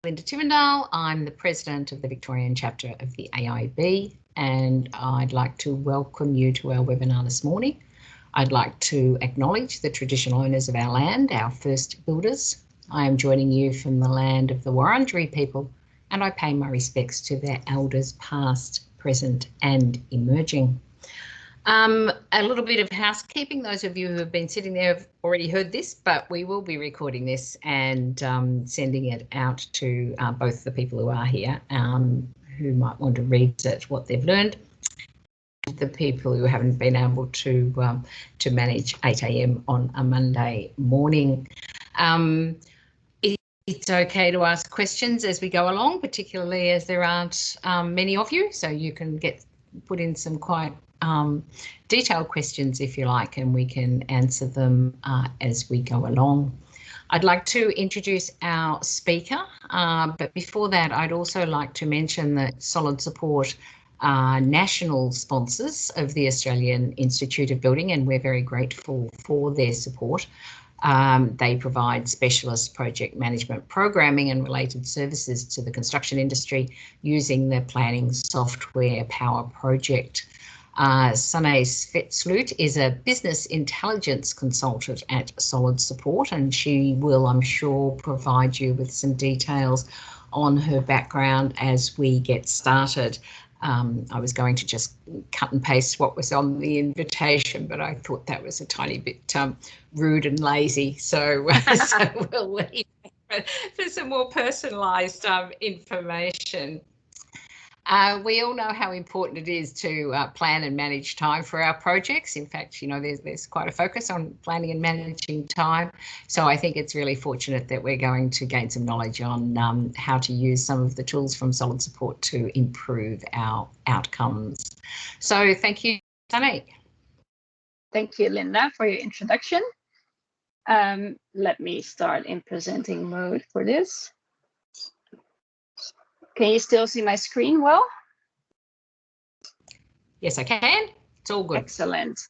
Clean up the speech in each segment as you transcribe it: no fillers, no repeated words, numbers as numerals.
Linda Tivendale. I'm the president of the Victorian chapter of the AIB, and I'd like to welcome you to our webinar this morning. I'd like to acknowledge the traditional owners of our land, our first builders. I am joining you from the land of the Wurundjeri people, and I pay my respects to their elders past, present and emerging. A little bit of housekeeping. Those of you who have been sitting there have already heard this, but we will be recording this and sending it out to both the people who are here who might want to revisit what they've learned, the people who haven't been able to manage 8 a.m. on a Monday morning. It's okay to ask questions as we go along, particularly as there aren't many of you, so you can put in some quite detailed questions if you like, and we can answer them as we go along. I'd like to introduce our speaker, but before that I'd also like to mention that Solid Support are national sponsors of the Australian Institute of Building, and we're very grateful for their support. They provide specialist project management programming and related services to the construction industry using the planning software Power Project. Sunay Svetslut is a business intelligence consultant at Solid Support, and she will, I'm sure, provide you with some details on her background as we get started. I was going to just cut and paste what was on the invitation, but I thought that was a tiny bit rude and lazy, so we'll leave for some more personalised information. We all know how important it is to plan and manage time for our projects. In fact, you know, there's quite a focus on planning and managing time. So I think it's really fortunate that we're going to gain some knowledge on how to use some of the tools from Solid Support to improve our outcomes. So thank you, Sunny. Thank you, Linda, for your introduction. Let me start in presenting mode for this. Can you still see my screen well? Yes, I can. It's all good. Excellent.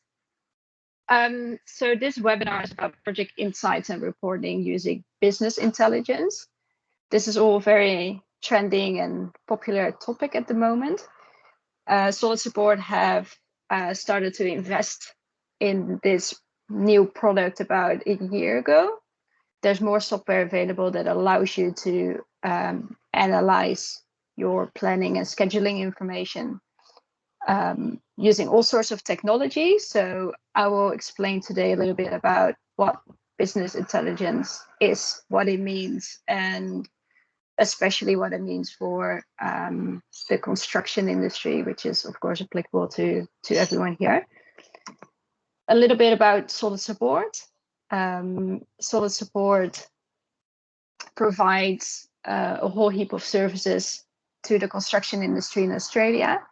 So this webinar is about project insights and reporting using business intelligence. This is all very trending and popular topic at the moment. Solid Support have started to invest in this new product about a year ago. There's more software available that allows you to analyze your planning and scheduling information using all sorts of technology. So I will explain today a little bit about what business intelligence is, what it means, and especially what it means for the construction industry, which is of course applicable to everyone here. A little bit about Solid Support. Solid Support provides a whole heap of services to the construction industry in Australia.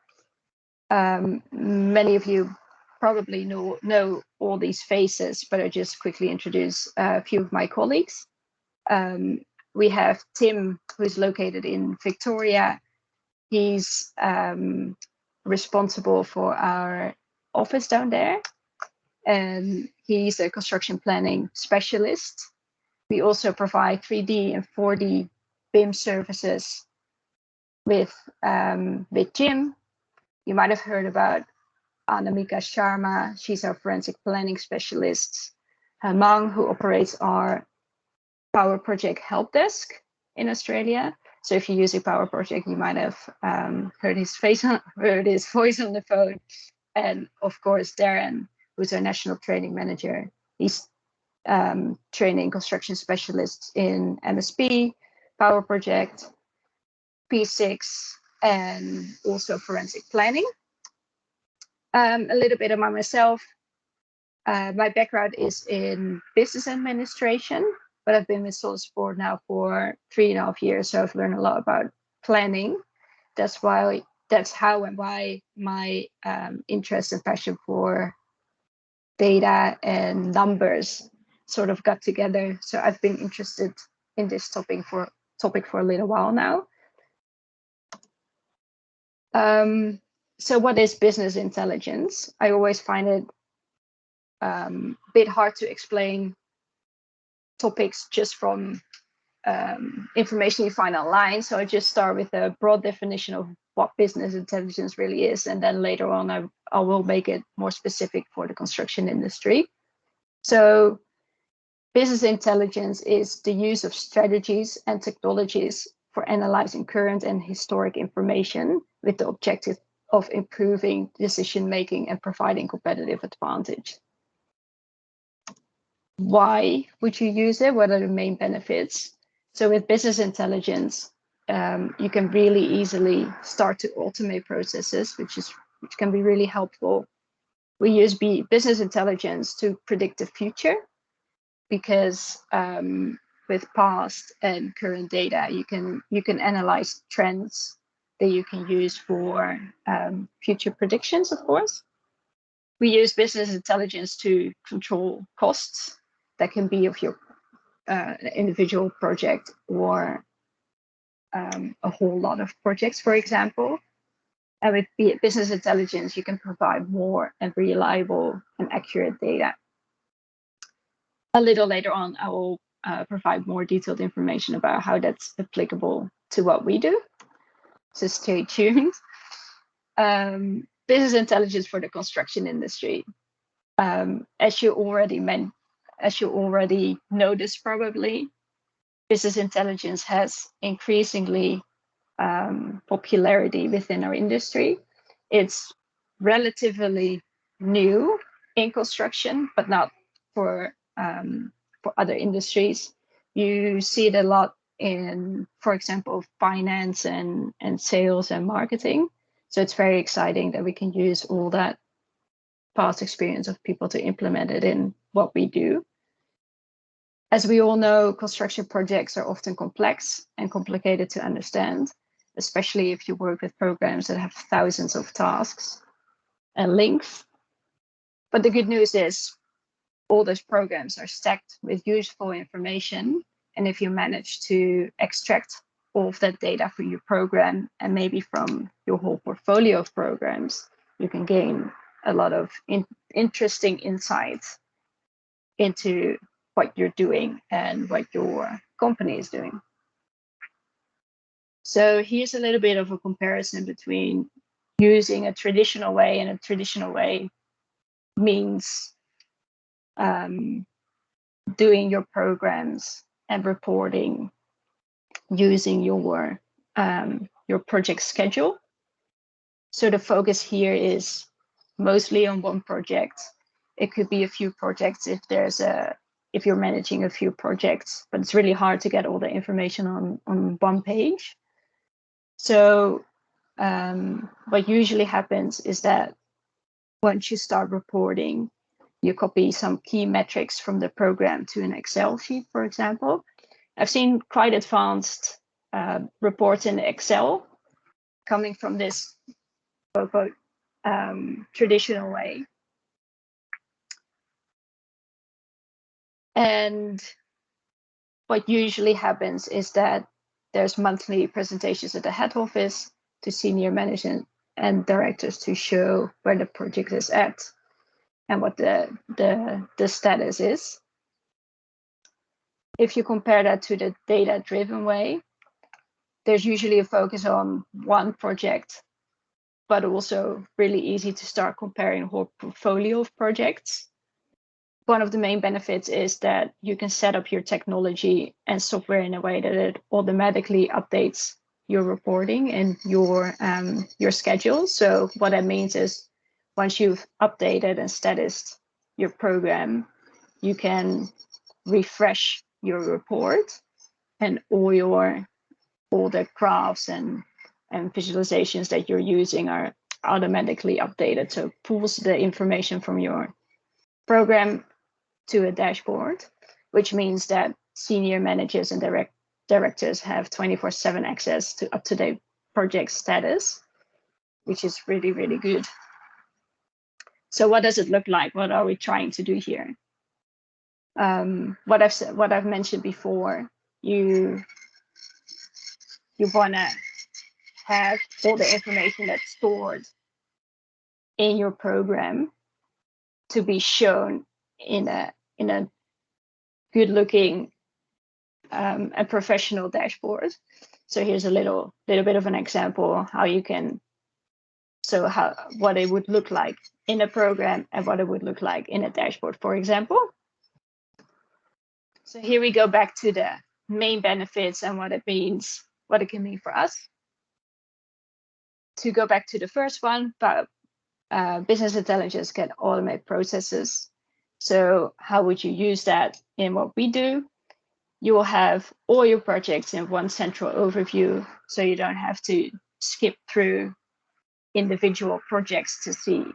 Many of you probably know all these faces, but I'll just quickly introduce a few of my colleagues. We have Tim, who's located in Victoria. He's responsible for our office down there, and he's a construction planning specialist. We also provide 3D and 4D BIM services with Jim. You might have heard about Anamika Sharma. She's our forensic planning specialist. Mang, who operates our Power Project help desk in Australia. So if you're using Power Project, you might have heard his voice on the phone. And of course, Darren, who's our national training manager. He's training construction specialists in MSP, Power Project, P6, and also forensic planning. A little bit about myself. My background is in business administration, but I've been with Solid Support now for 3.5 years, so I've learned a lot about planning. That's how and why my interest and passion for data and numbers sort of got together. So I've been interested in this topic for a little while now. So what is business intelligence? I always find it a bit hard to explain topics just from information you find online. So I just start with a broad definition of what business intelligence really is, and then later on I will make it more specific for the construction industry. So business intelligence is the use of strategies and technologies for analyzing current and historic information with the objective of improving decision making and providing competitive advantage. Why would you use it? What are the main benefits? So with business intelligence, you can really easily start to automate processes, which can be really helpful. We use business intelligence to predict the future, because with past and current data, you can analyze trends that you can use for future predictions, of course. We use business intelligence to control costs that can be of your individual project or a whole lot of projects, for example. And with business intelligence, you can provide more and reliable and accurate data. A little later on, I will provide more detailed information about how that's applicable to what we do. So stay tuned. Business intelligence for the construction industry. As you already noticed, probably, business intelligence has increasingly popularity within our industry. It's relatively new in construction, but not for other industries. You see it a lot in, for example, finance and sales and marketing. So it's very exciting that we can use all that past experience of people to implement it in what we do. As we all know, construction projects are often complex and complicated to understand, especially if you work with programs that have thousands of tasks and links. But the good news is all those programs are stacked with useful information. And if you manage to extract all of that data for your program and maybe from your whole portfolio of programs, you can gain a lot of interesting insights into what you're doing and what your company is doing. So here's a little bit of a comparison between using a traditional way, and a traditional way means doing your programs and reporting using your project schedule. So the focus here is mostly on one project. It could be a few projects if you're managing a few projects, but it's really hard to get all the information on one page. So what usually happens is that once you start reporting, you copy some key metrics from the program to an Excel sheet, for example. I've seen quite advanced reports in Excel coming from this traditional way. And what usually happens is that there's monthly presentations at the head office to senior management and directors to show where the project is at and what the status is. If you compare that to the data-driven way, there's usually a focus on one project, but also really easy to start comparing a whole portfolio of projects. One of the main benefits is that you can set up your technology and software in a way that it automatically updates your reporting and your schedule. So what that means is once you've updated and statused your program, you can refresh your report, and all the graphs and visualizations that you're using are automatically updated. So it pulls the information from your program to a dashboard, which means that senior managers and directors have 24/7 access to up-to-date project status, which is really, really good. So what does it look like? What are we trying to do here? What I've mentioned before, you want to have all the information that's stored in your program to be shown in a good looking a professional dashboard. So here's a little bit of an example how you can, what it would look like in a program and what it would look like in a dashboard, for example. So here we go back to the main benefits and what it means, what it can mean for us. To go back to the first one, but business intelligence can automate processes. So how would you use that in what we do? You will have all your projects in one central overview, so you don't have to skip through individual projects to see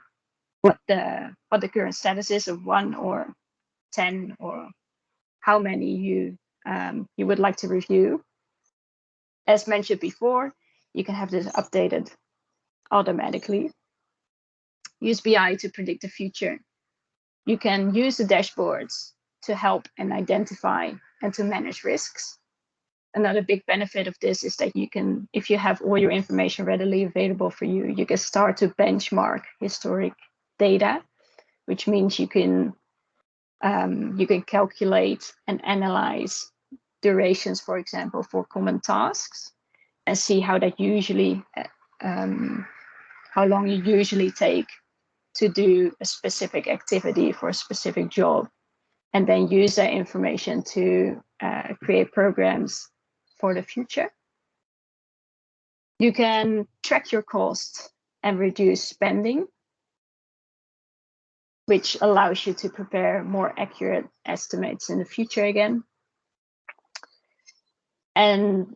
what the current status is of 1 or 10 or how many you would like to review. As mentioned before, you can have this updated automatically. Use BI to predict the future. You can use the dashboards to help and identify and to manage risks. Another big benefit of this is that you can, if you have all your information readily available for you, you can start to benchmark historic data, which means you can calculate and analyze durations, for example, for common tasks, and see how that usually, how long you usually take to do a specific activity for a specific job, and then use that information to create programs for the future. You can track your costs and reduce spending, which allows you to prepare more accurate estimates in the future again. And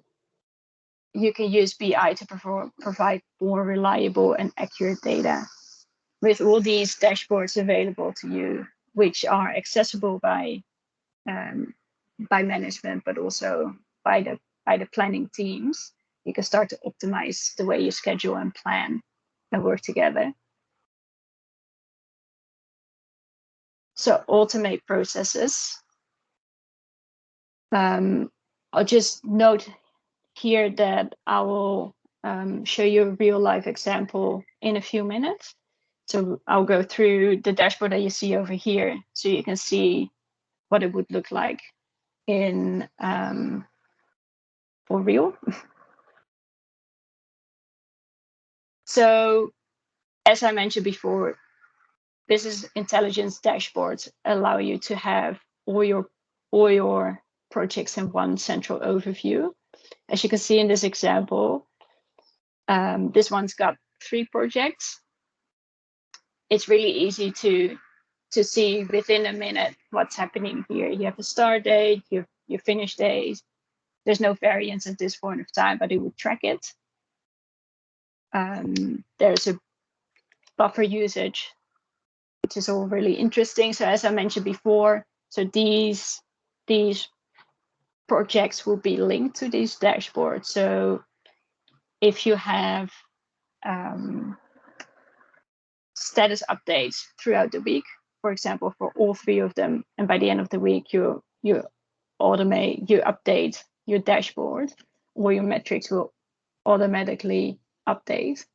you can use BI to provide more reliable and accurate data. With all these dashboards available to you, which are accessible by management, but also by the planning teams, you can start to optimize the way you schedule and plan and work together. So automate processes. I'll just note here that I will show you a real life example in a few minutes. So I'll go through the dashboard that you see over here, so you can see what it would look like in for real. So as I mentioned before, business intelligence dashboards allow you to have all your projects in one central overview. As you can see in this example, this one's got 3 projects. It's really easy to see within a minute what's happening here. You have a start date, your finish date. There's no variance at this point of time, but it would track it. There's a buffer usage, which is all really interesting. So as I mentioned before, so these projects will be linked to these dashboards. So if you have status updates throughout the week, for example, for all 3 of them, and by the end of the week you update your dashboard, or your metrics will automatically update.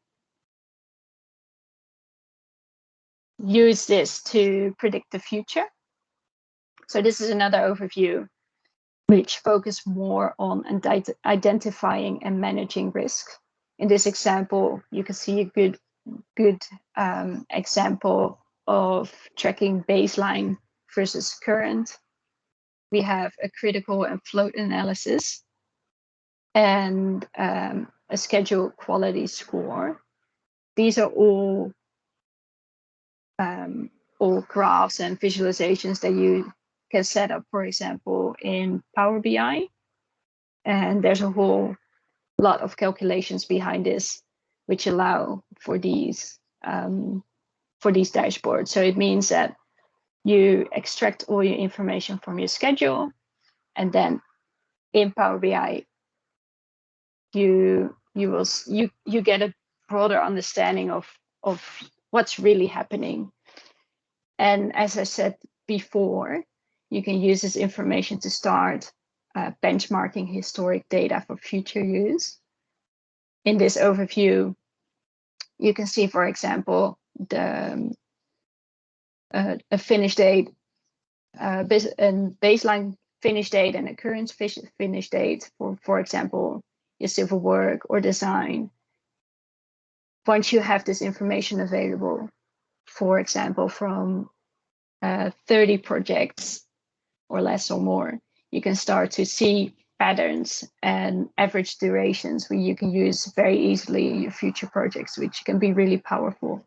Use this to predict the future. So this is another overview which focus more on identifying and managing risk. In this example, you can see a good example of tracking baseline versus current. We have a critical and float analysis and a schedule quality score. These are all graphs and visualizations that you can set up, for example, in Power BI. And there's a whole lot of calculations behind this, which allow for these dashboards. So it means that you extract all your information from your schedule, and then in Power BI, you get a broader understanding of what's really happening. And as I said before, you can use this information to start benchmarking historic data for future use. In this overview, you can see, for example, a finish date and baseline finish date and a current finish date for example, your civil work or design. Once you have this information available, for example, from 30 projects or less or more, you can start to see patterns and average durations where you can use very easily in your future projects, which can be really powerful.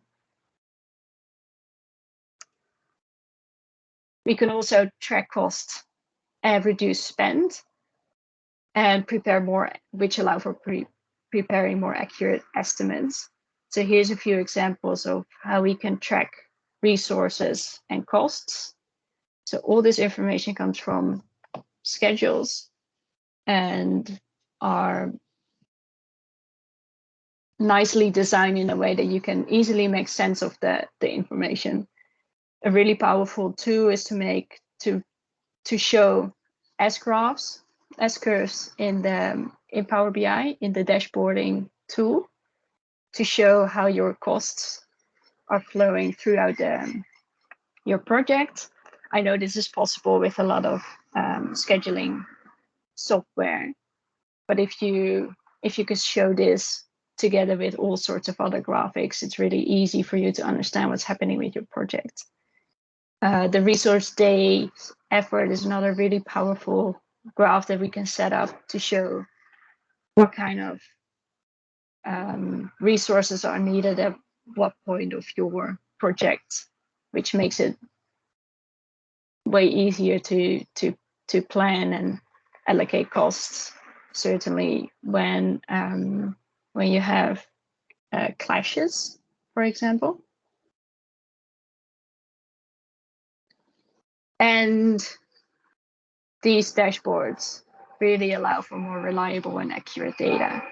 We can also track costs and reduce spend and prepare more, which allow for preparing more accurate estimates. So here's a few examples of how we can track resources and costs. So all this information comes from schedules and are nicely designed in a way that you can easily make sense of the information. A really powerful tool is to show S-graphs, S-curves in Power BI in the dashboarding tool to show how your costs are flowing throughout your project. I know this is possible with a lot of scheduling software, but if you could show this together with all sorts of other graphics, it's really easy for you to understand what's happening with your project. The resource day effort is another really powerful graph that we can set up to show what kind of resources are needed at what point of your project, which makes it way easier to plan and allocate costs. Certainly when you have clashes, for example. And these dashboards really allow for more reliable and accurate data.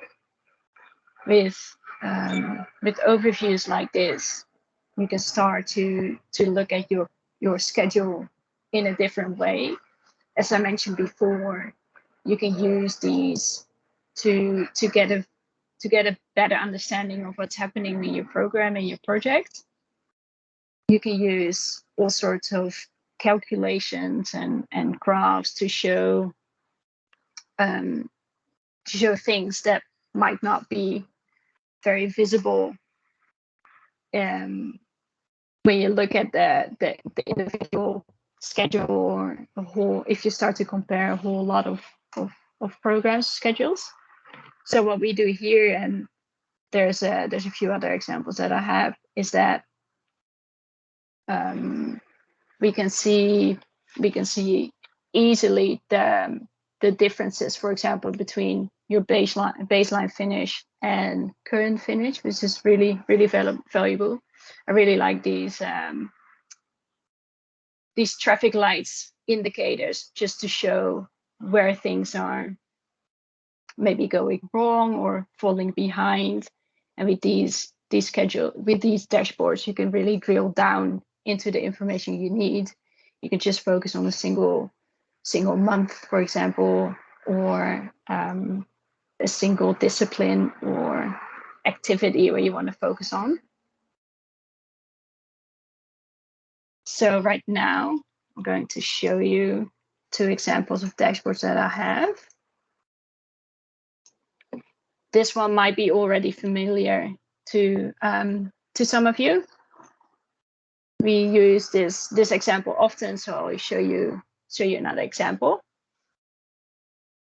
With overviews like this, you can start to look at your schedule in a different way. As I mentioned before, you can use these to get a better understanding of what's happening in your program and your project. You can use all sorts of calculations and graphs to show things that might not be very visible when you look at the individual schedule or a whole, if you start to compare a whole lot of program schedules. So what we do here, and there's a few other examples that I have, is that we can see easily the differences, for example, between your baseline finish and current finish, which is really valuable. I really like these traffic lights indicators, just to show where things are maybe going wrong or falling behind. And with these dashboards, you can really drill down into the information you need. You can just focus on a single month, for example, or a single discipline or activity where you want to focus on. So right now, I'm going to show you 2 examples of dashboards that I have. This one might be already familiar to some of you. We use this example often, so I'll show you another example.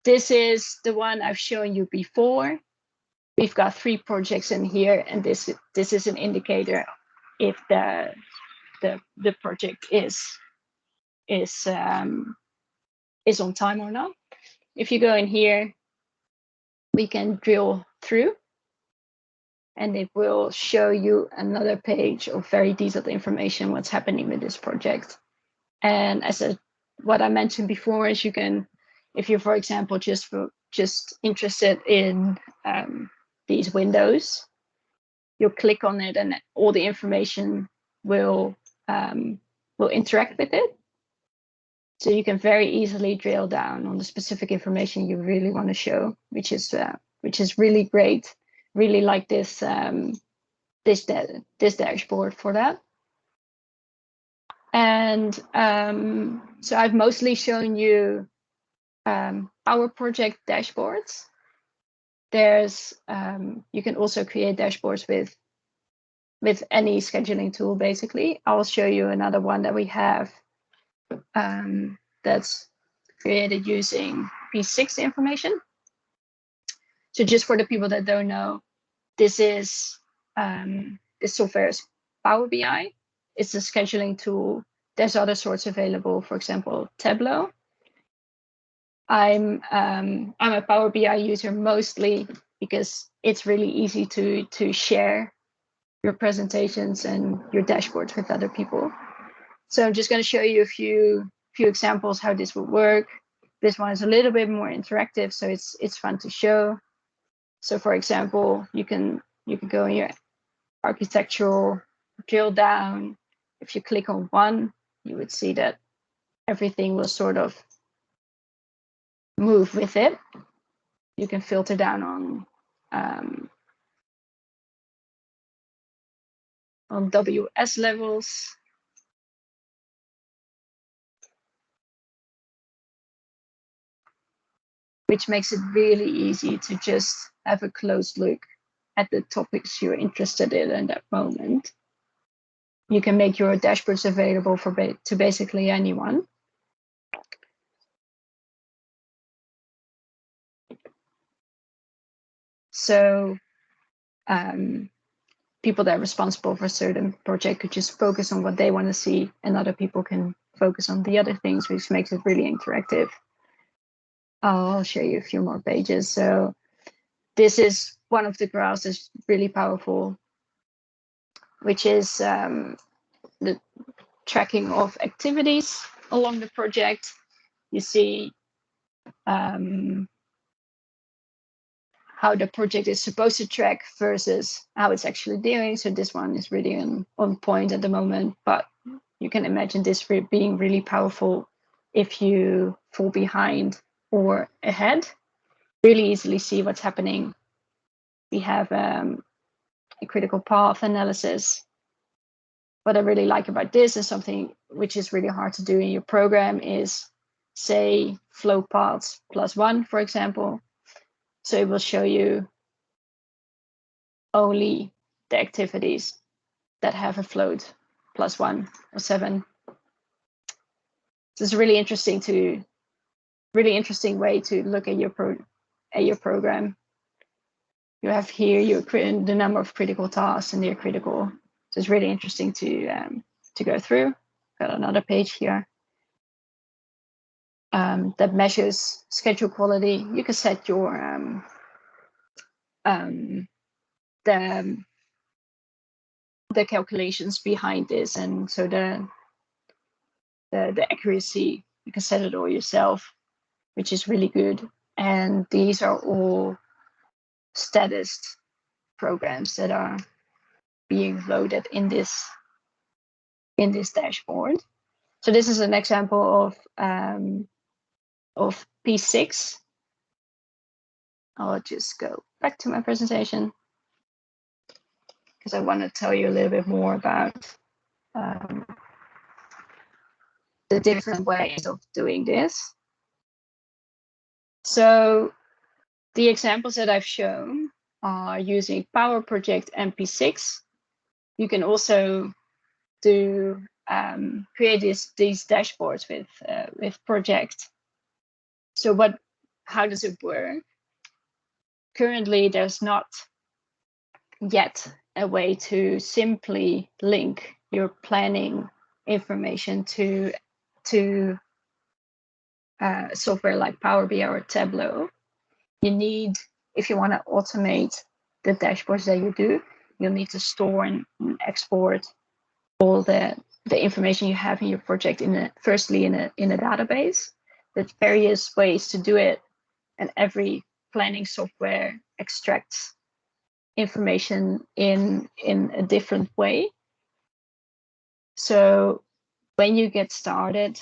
This is the one I've shown you before. We've got 3 projects in here, and this is an indicator if the project is on time or not. If you go in here, we can drill through, and it will show you another page of very detailed information what's happening with this project. And what I mentioned before is you can, if you're, for example, just interested in these windows, you'll click on it and all the information will interact with it. So you can very easily drill down on the specific information you really want to show, which is really great. Really like this dashboard for that. And so I've mostly shown you Power Project dashboards. There's you can also create dashboards with any scheduling tool, basically. I'll show you another one that we have that's created using P6 information. So just for the people that don't know, this is this software is Power BI. It's a scheduling tool. There's other sorts available, for example, Tableau. I'm a Power BI user mostly because it's really easy to share your presentations and your dashboards with other people. So I'm just going to show you a few examples how this would work. This one is a little bit more interactive, so it's fun to show. So for example, you can go in your architectural drill down. If you click on one, you would see that everything will sort of move with it. You can filter down on WS levels. Which makes it really easy to just have a close look at the topics you're interested in at that moment. You can make your dashboards available to basically anyone. So people that are responsible for a certain project could just focus on what they want to see, and other people can focus on the other things, which makes it really interactive. I'll show you a few more pages. So this is one of the graphs that's really powerful, which is the tracking of activities along the project. You see how the project is supposed to track versus how it's actually doing. So this one is really on point at the moment, but you can imagine this being really powerful if you fall behind or ahead. Really easily see what's happening. We have a critical path analysis. What I really like about this is something which is really hard to do in your program is say flow paths +1, for example. So it will show you only the activities that have a float +1 or 7. This is really interesting way to look at your program. You have here the number of critical tasks and they're critical. So it's really interesting to go through. Got another page here that measures schedule quality. You can set your the calculations behind this, and so the accuracy, you can set it all yourself, which is really good. And these are all status programs that are being loaded in this dashboard. So this is an example of P6. I'll just go back to my presentation because I want to tell you a little bit more about the different ways of doing this. So the examples that I've shown are using Power Project and P6. You can also do create these dashboards with Project. So how does it work? Currently, there's not yet a way to simply link your planning information to software like Power BI or Tableau. You need, if you want to automate the dashboards that you do, you'll need to store and export all the information you have in your project firstly in a database. There's various ways to do it, and every planning software extracts information in a different way. So when you get started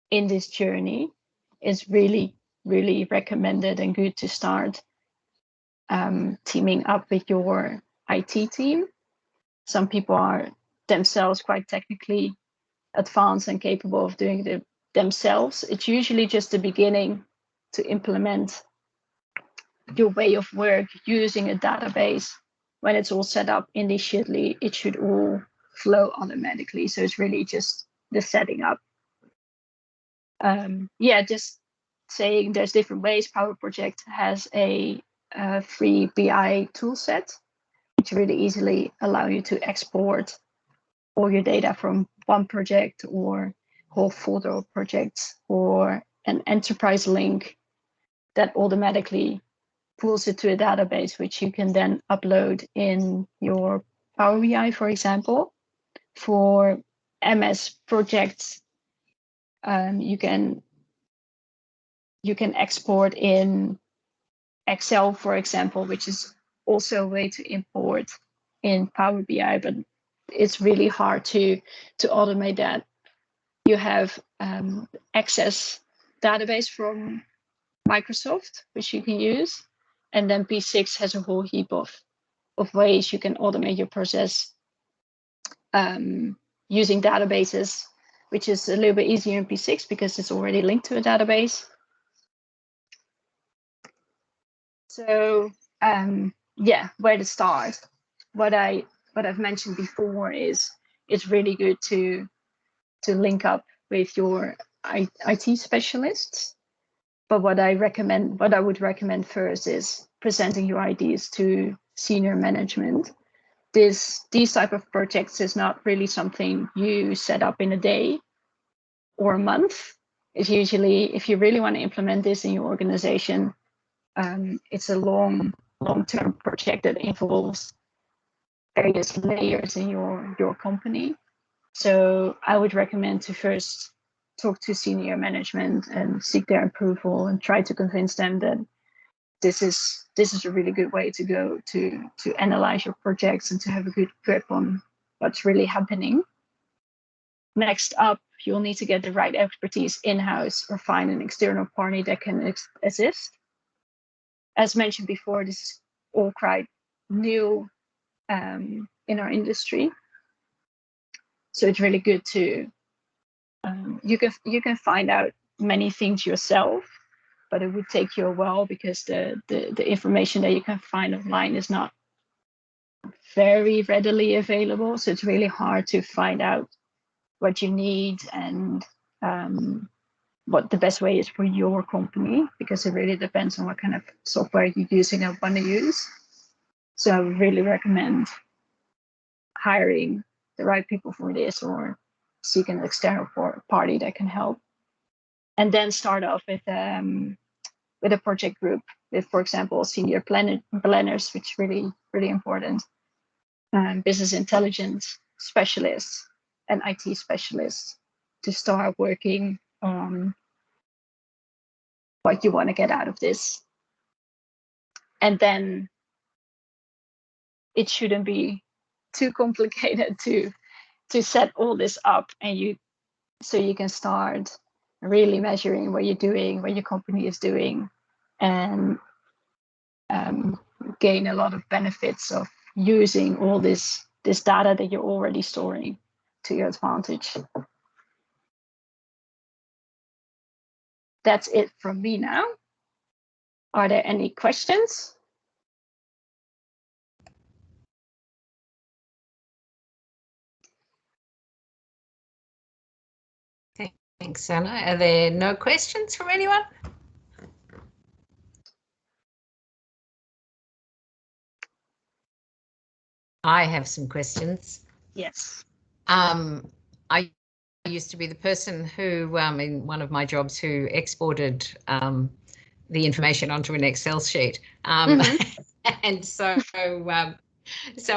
in this journey, it's really, really recommended and good to start teaming up with your IT team. Some people are themselves quite technically advanced and capable of doing the themselves. It's usually just the beginning to implement your way of work using a database. When it's all set up initially, it should all flow automatically. So it's really just the setting up. Yeah, just saying there's different ways. Power Project has a free BI toolset, which really easily allow you to export all your data from one project or whole folder of projects, or an enterprise link that automatically pulls it to a database, which you can then upload in your Power BI, for example. For MS projects, you can export in Excel, for example, which is also a way to import in Power BI, but it's really hard to automate that. You have Access database from Microsoft, which you can use, and then P6 has a whole heap of ways you can automate your process using databases, which is a little bit easier in P6 because it's already linked to a database. So yeah, where to start? What I've mentioned before is it's really good to link up with your IT specialists. But what I would recommend first is presenting your ideas to senior management. These type of projects is not really something you set up in a day or a month. It's usually, if you really want to implement this in your organization, it's a long-term project that involves various layers in your company. So I would recommend to first talk to senior management and seek their approval and try to convince them that this is a really good way to go to analyze your projects and to have a good grip on what's really happening. Next up, you'll need to get the right expertise in-house or find an external party that can assist. As mentioned before, this is all quite new in our industry. So it's really good to, you can find out many things yourself, but it would take you a while because the information that you can find online is not very readily available. So it's really hard to find out what you need and what the best way is for your company, because it really depends on what kind of software you're using and want to use. So I would really recommend hiring the right people for this or seek an external party that can help. And then start off with a project group with, for example, senior planners, which is really, really important, business intelligence specialists and IT specialists to start working on what you want to get out of this. And then it shouldn't be too complicated to set all this up, and so you can start really measuring what you're doing, what your company is doing, and gain a lot of benefits of using all this data that you're already storing to your advantage. That's it from me now. Are there any questions? Thanks, Anna. Are there no questions from anyone? I have some questions. Yes. I used to be the person who, in one of my jobs, who exported the information onto an Excel sheet, and so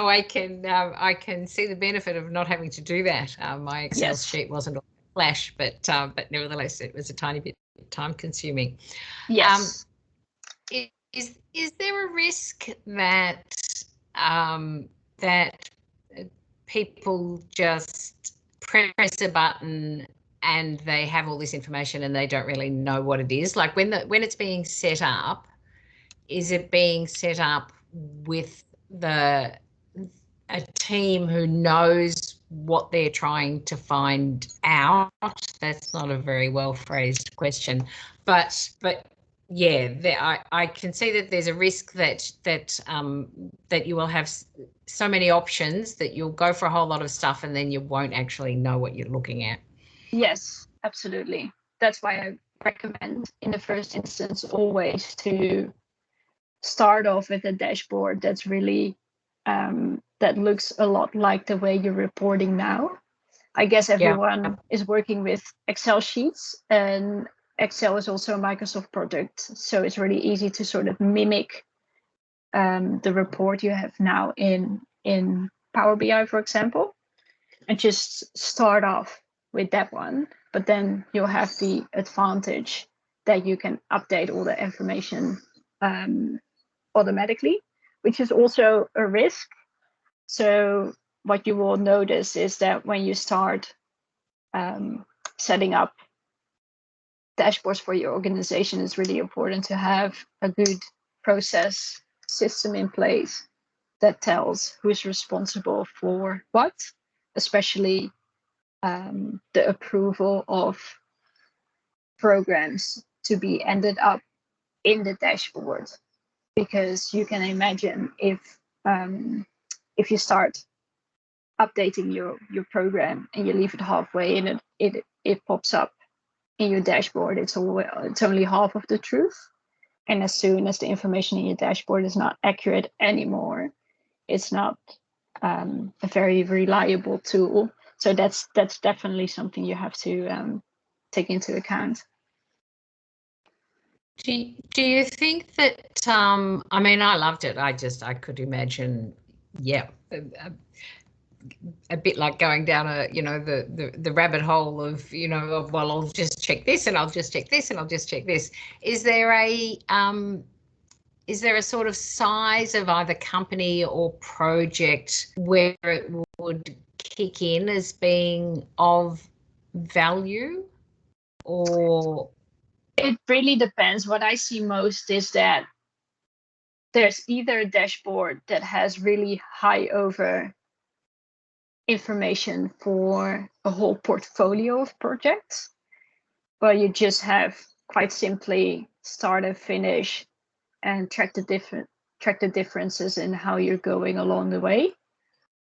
I can see the benefit of not having to do that. My Excel sheet wasn't all flash, but nevertheless, it was a tiny bit time-consuming. Yes. Is there a risk that that people just press a button and they have all this information and they don't really know what it is? Like when it's being set up, is it being set up with a team who knows what they're trying to find out. That's not a very well phrased question, but yeah, I can see that there's a risk that you will have so many options that you'll go for a whole lot of stuff and then you won't actually know what you're looking at. Yes, absolutely. That's why I recommend in the first instance always to start off with a dashboard that's really that looks a lot like the way you're reporting now. I guess everyone is working with Excel sheets, and Excel is also a Microsoft product, so it's really easy to sort of mimic the report you have now in Power BI, for example, and just start off with that one. But then you'll have the advantage that you can update all the information automatically, which is also a risk. So what you will notice is that when you start setting up dashboards for your organization, it's really important to have a good process system in place that tells who's responsible for what, especially the approval of programs to be ended up in the dashboard. Because you can imagine if you start updating your program and you leave it halfway and it pops up in your dashboard, it's only half of the truth. And as soon as the information in your dashboard is not accurate anymore, it's not a very reliable tool. So that's definitely something you have to take into account. Do you think that, I mean, I loved it. I could imagine, yeah, a bit like going down the rabbit hole of, well, I'll just check this and I'll just check this and I'll just check this. Is there a sort of size of either company or project where it would kick in as being of value, or? It really depends. What I see most is that there's either a dashboard that has really high over information for a whole portfolio of projects, where you just have quite simply start and finish and track the differences in how you're going along the way.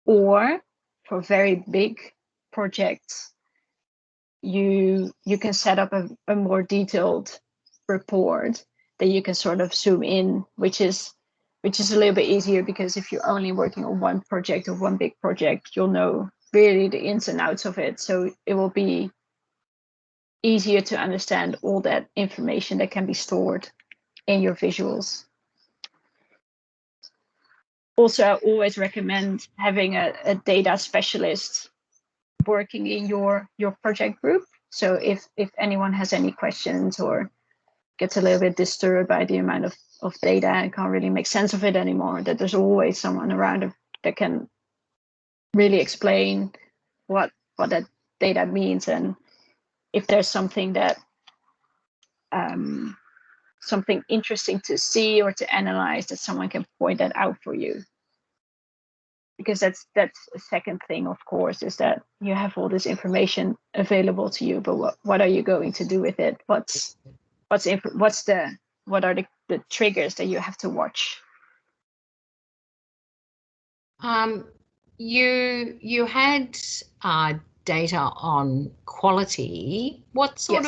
Or for very big projects, you can set up a more detailed report that you can sort of zoom in, which is a little bit easier, because if you're only working on one project or one big project, you'll know really the ins and outs of it. So it will be easier to understand all that information that can be stored in your visuals. Also, I always recommend having a data specialist working in your project group. So if anyone has any questions or gets a little bit disturbed by the amount of data and can't really make sense of it anymore, that there's always someone around that can really explain what that data means, and if there's something that something interesting to see or to analyze, that someone can point that out for you. Because that's a second thing, of course, is that you have all this information available to you, but what are you going to do with it? What are the triggers that you have to watch? You had data on quality. What sort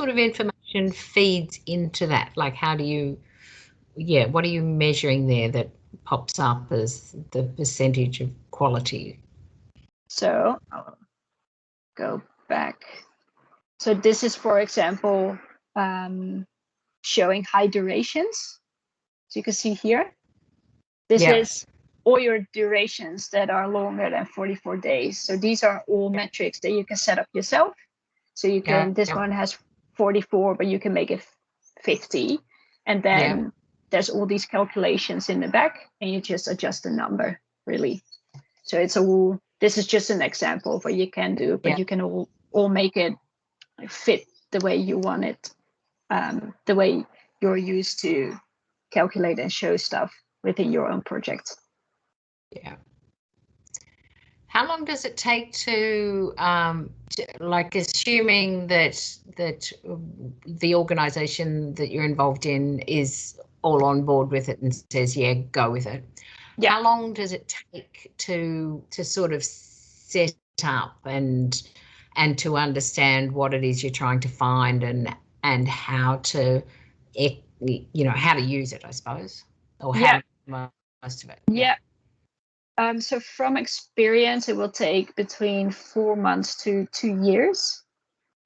of information feeds into that? Like, how do you, what are you measuring there that pops up as the percentage of quality? So I'll go back. So this is, for example, showing high durations. So you can see here, this is all your durations that are longer than 44 days. So these are all metrics that you can set up yourself. So you can, this one has 44, but you can make it 50. And then there's all these calculations in the back, and you just adjust the number, really. So it's all, this is just an example of what you can do, but you can all make it fit the way you want it, the way you're used to calculate and show stuff within your own project. Yeah. How long does it take to like, assuming that the organisation that you're involved in is all on board with it and says, yeah, go with it. Yeah. How long does it take to sort of set up and to understand what it is you're trying to find and how to, how to use it, I suppose, or how to make most of it? Yeah. So from experience, it will take between 4 months to 2 years,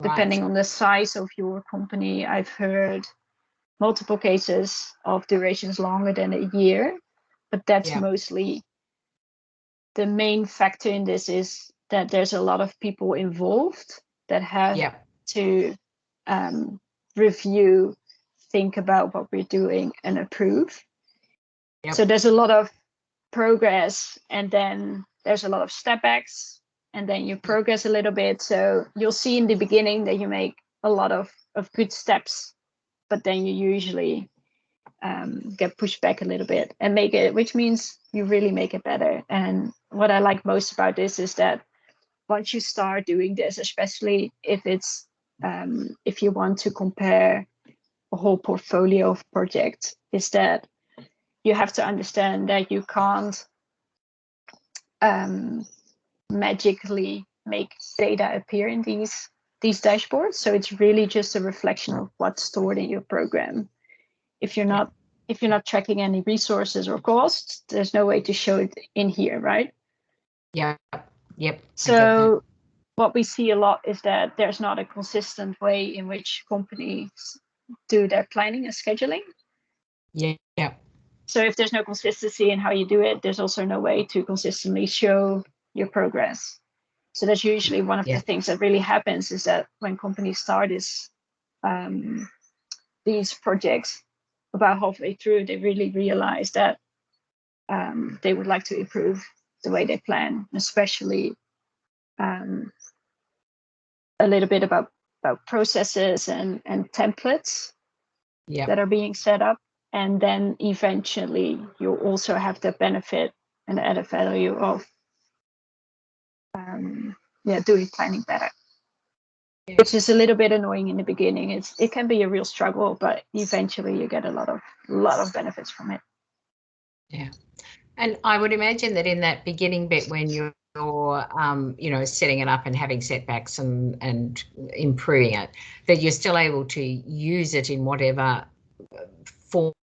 depending on the size of your company. I've heard multiple cases of durations longer than a year, but that's mostly the main factor in this is that there's a lot of people involved that have to review, think about what we're doing and approve. So there's a lot of progress, and then there's a lot of step backs, and then you progress a little bit. So you'll see in the beginning that you make a lot of good steps, but then you usually get pushed back a little bit and make it, which means you really make it better. And what I like most about this is that once you start doing this, especially if it's if you want to compare a whole portfolio of projects, is that you have to understand that you can't magically make data appear in these dashboards. So it's really just a reflection of what's stored in your program. If you're not tracking any resources or costs, there's no way to show it in here, right? Yeah. Yep. So what we see a lot is that there's not a consistent way in which companies do their planning and scheduling. Yeah. So if there's no consistency in how you do it, there's also no way to consistently show your progress. So that's usually one of the things that really happens, is that when companies start these projects, about halfway through, they really realize that they would like to improve the way they plan, especially a little bit about processes and templates that are being set up. And then eventually you'll also have the benefit and the added value of doing planning better, which is a little bit annoying in the beginning. It can be a real struggle, but eventually you get a lot of benefits from it. Yeah, and I would imagine that in that beginning bit when you're setting it up and having setbacks and improving it, that you're still able to use it in whatever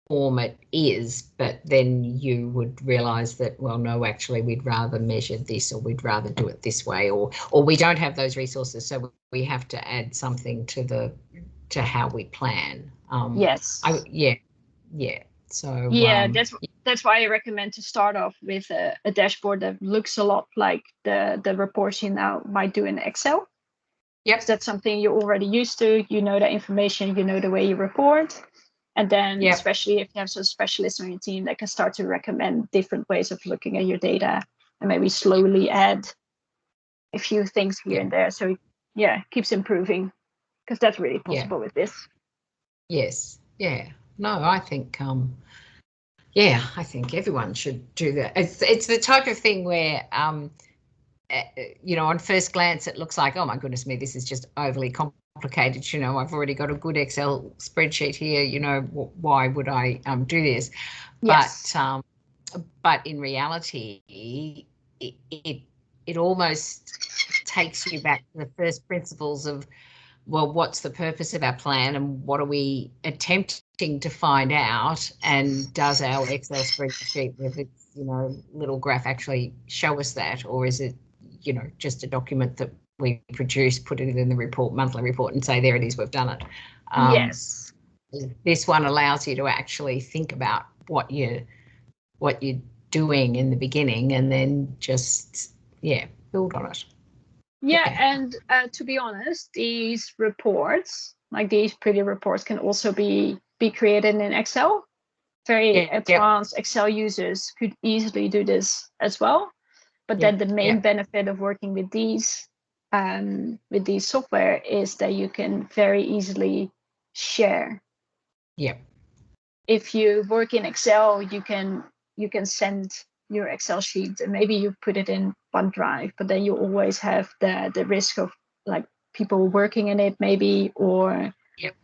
form it is, but then you would realize that, well, no, actually we'd rather measure this, or we'd rather do it this way, or we don't have those resources, so we have to add something to how we plan. Yes. So that's why I recommend to start off with a dashboard that looks a lot like the reports you now might do in Excel. Yes, that's something you're already used to. You know the information, you know the way you report. And then especially if you have some specialists on your team that can start to recommend different ways of looking at your data, and maybe slowly add a few things here and there. So it keeps improving, because that's really possible with this. Yes. Yeah. No, I think I think everyone should do that. It's the type of thing where on first glance it looks like, oh my goodness me, this is just overly complicated. I've already got a good Excel spreadsheet here. Why would I do this? Yes. But in reality, it almost takes you back to the first principles of, well, what's the purpose of our plan, and what are we attempting to find out, and does our Excel spreadsheet with its little graph actually show us that, or is it just a document that we produce, put it in the monthly report, and say, there it is, we've done it. Yes. This one allows you to actually think about what you're doing in the beginning, and then just build on it. Yeah, and to be honest, these reports, like these pretty reports, can also be created in Excel. Very advanced Excel users could easily do this as well. But then the main benefit of working with these software is that you can very easily share. Yeah. If you work in Excel, you can send your Excel sheet, and maybe you put it in OneDrive, but then you always have the risk of like people working in it maybe, or Yep.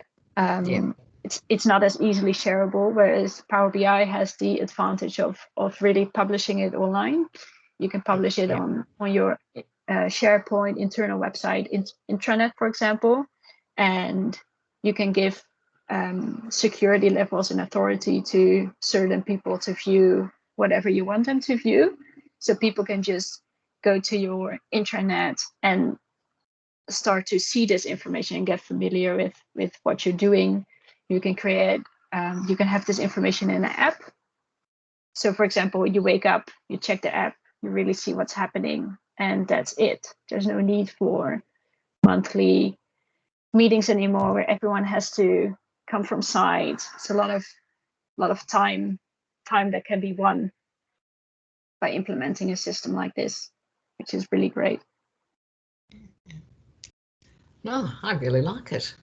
it's not as easily shareable, whereas Power BI has the advantage of really publishing it online. You can publish it on your SharePoint internal website, intranet, for example, and you can give security levels and authority to certain people to view whatever you want them to view. So people can just go to your intranet and start to see this information and get familiar with what you're doing. You can create, you can have this information in an app. So for example, you wake up, you check the app, you really see what's happening, and that's it. There's no need for monthly meetings anymore where everyone has to come from site. It's a lot of time that can be won by implementing a system like this, which is really great. No, I really like it.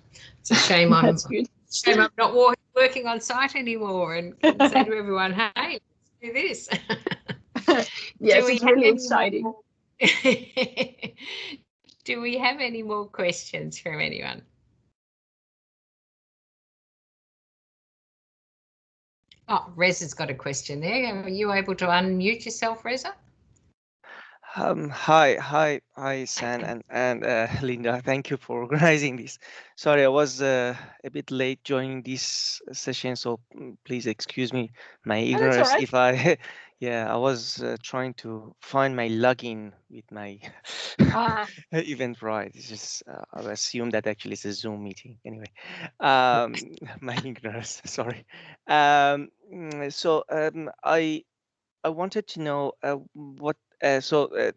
It's a shame That's good. Shame I'm not working on site anymore and can say to everyone, hey, let's do this. Yes, it's really exciting. Do we have any more questions from anyone? Oh, Reza's got a question there. Are you able to unmute yourself, Reza? Hi, San and Linda. Thank you for organizing this. Sorry, I was a bit late joining this session, so please excuse me my ignorance if I. Yeah, I was trying to find my login with my Eventbrite. It's just I assume that actually it's a Zoom meeting. Anyway, my ignorance. Sorry. I wanted to know what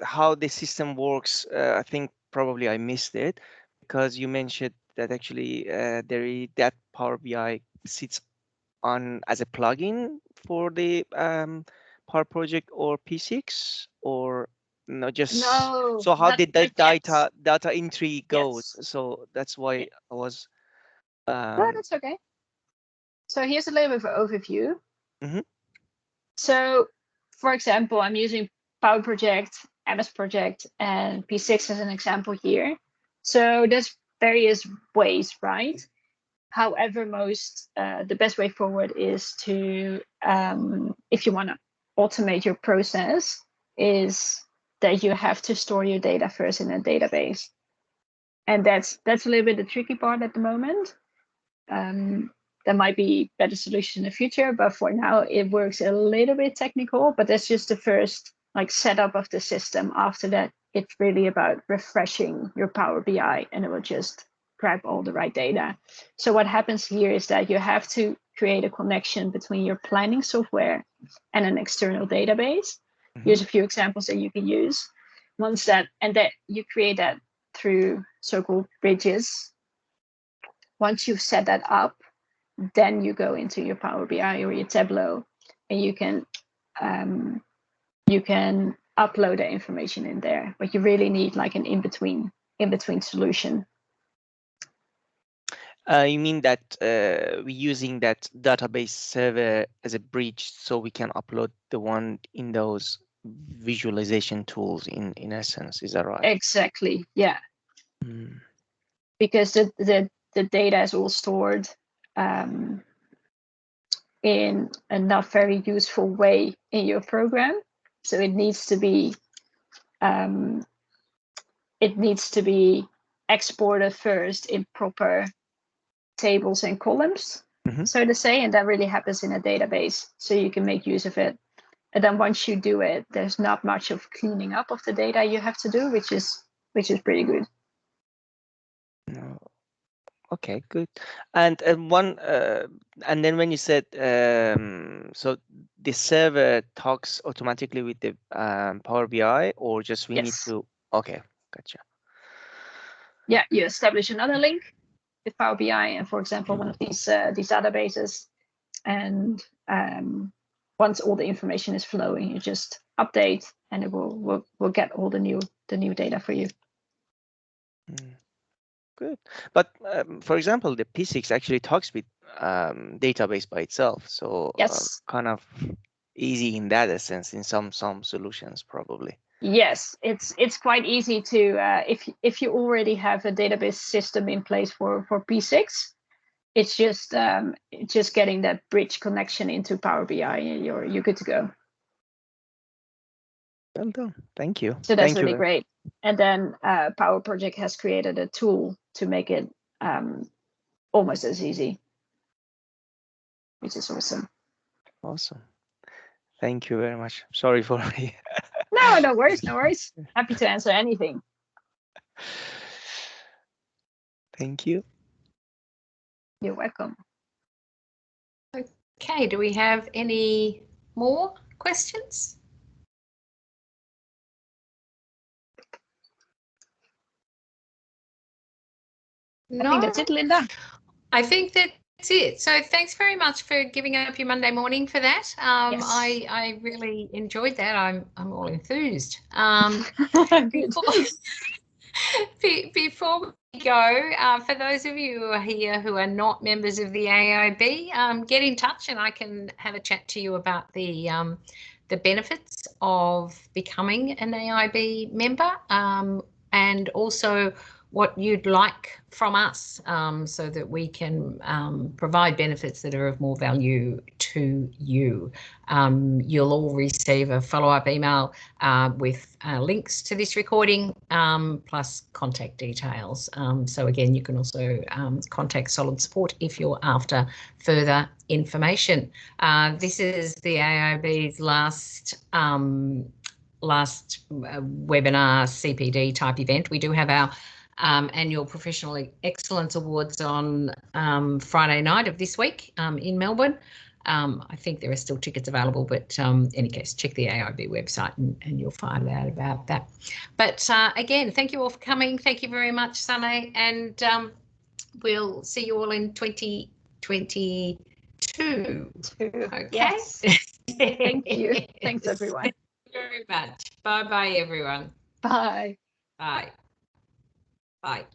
how the system works. I think probably I missed it because you mentioned that actually that Power BI sits on as a plugin for the Power Project or P6, or no, just no. So how did that yes. data entry goes? Yes. So that's why I was. No, that's okay. So here's a little bit of an overview. Mm-hmm. So, for example, I'm using Power Project, MS Project, and P6 as an example here. So there's various ways, right? However, the best way forward is to, if you want to automate your process, is that you have to store your data first in a database, and that's a little bit the tricky part at the moment. There might be better solutions in the future, but for now it works a little bit technical, but that's just the first like setup of the system. After that, it's really about refreshing your Power BI and it will just grab all the right data. So what happens here is that you have to create a connection between your planning software and an external database. Mm-hmm. Here's a few examples that you can use. Once that you create that through so-called bridges. Once you've set that up, then you go into your Power BI or your Tableau, and you can upload the information in there. But you really need like an in-between solution. You mean that we're using that database server as a bridge so we can upload the one in those visualization tools in essence, is that right? Exactly, yeah. Mm. Because the data is all stored in a not very useful way in your program. So it needs to be exported first in proper tables and columns, so to say, and that really happens in a database, so you can make use of it. And then once you do it, there's not much of cleaning up of the data you have to do, which is pretty good. Okay, good. And and then when you said so the server talks automatically with the Power BI, or just we need to? Okay, gotcha. Yeah, you establish another link with Power BI and, for example, one of these databases, and once all the information is flowing, you just update, and it will get all the new data for you. Good, but for example, the P6 actually talks with database by itself, so yes, kind of easy in that sense in some solutions probably. Yes, it's quite easy to if you already have a database system in place for P6, it's just getting that bridge connection into Power BI, and you're good to go. Well done. Thank you. So that's Thank you. really great. And then Power Project has created a tool to make it almost as easy, which is awesome. Awesome. Thank you very much. Sorry for me. No worries, no worries. Happy to answer anything. Thank you. You're welcome. Okay, do we have any more questions? I think that's it, Linda. I think that's it. So thanks very much for giving up your Monday morning for that. Yes. I really enjoyed that. I'm all enthused. Before we go, for those of you who are here who are not members of the AIB, get in touch and I can have a chat to you about the benefits of becoming an AIB member, and also what you'd like from us, so that we can provide benefits that are of more value to you. You'll all receive a follow-up email with links to this recording, plus contact details. So again, you can also contact Solid Support if you're after further information. This is the AIB's last webinar CPD type event. We do have our annual Professional Excellence Awards on Friday night of this week in Melbourne. I think there are still tickets available, but in any case, check the AIB website and you'll find out about that. But again, thank you all for coming. Thank you very much, Sunny, and we'll see you all in 2022. Okay. Yes. Thank you. Thanks, everyone. Thank you very much. Bye-bye, everyone. Bye. Bye. Bye.